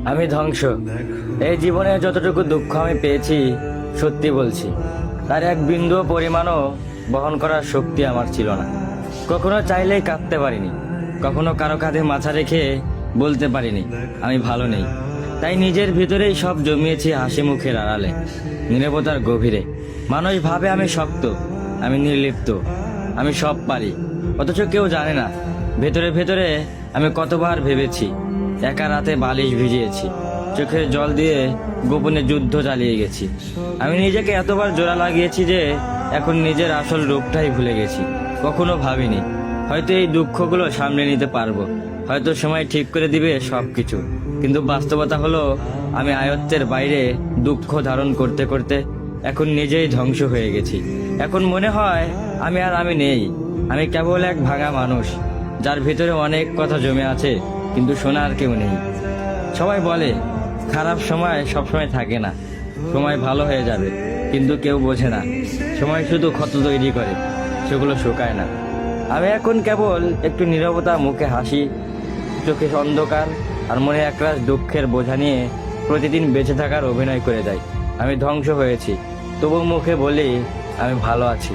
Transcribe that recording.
আমি ধ্বংস। এই জীবনে যতটুকু দুঃখ আমি পেয়েছি, সত্যি বলছি, তার এক বিন্দু পরিমাণও বহন করার শক্তি আমার ছিল না। কখনো চাইলেই কাঁদতে পারিনি, কখনো কারো কাঁধে মাথা রেখে বলতে পারিনি আমি ভালো নেই। তাই নিজের ভিতরেই সব জমিয়েছি হাসি মুখের আড়ালে, নীরবতার গভীরে। মানুষ ভাবে আমি শক্ত, আমি নির্লিপ্ত, আমি সব পারি, অথচ কেউ জানে না ভেতরে ভেতরে আমি কতবার ভেবেছি। একা রাতে বালিশ ভিজিয়েছি, চোখের জল দিয়ে গোপনে যুদ্ধ চালিয়ে গেছি। আমি নিজেকে এতবার জোড়া লাগিয়েছি যে এখন নিজের আসল রূপটাই ভুলে গেছি। কখনো ভাবিনি হয়তো এই দুঃখগুলো সামনে নিতে পারবো, হয়তো সময় ঠিক করে দিবে সবকিছু। কিন্তু বাস্তবতা হলো আমি আয়ত্তের বাইরে দুঃখ ধারণ করতে করতে এখন নিজেই ধ্বংস হয়ে গেছি। এখন মনে হয় আমি নেই, আমি কেবল এক ভাঙা মানুষ, যার ভিতরে অনেক কথা জমে আছে কিন্তু শোনার কেউ নেই। সবাই বলে খারাপ সময় সবসময় থাকে না, সময় ভালো হয়ে যাবে, কিন্তু কেউ বোঝে না সময় শুধু ক্ষত তৈরি করে, সেগুলো শুকায় না। আমি এখন কেবল একটু নীরবতা, মুখে হাসি, চোখে অন্ধকার আর মনে একরাশ দুঃখের বোঝা নিয়ে প্রতিদিন বেঁচে থাকার অভিনয় করে যাই। আমি ধ্বংস হয়েছি, তবু মুখে বলি আমি ভালো আছি।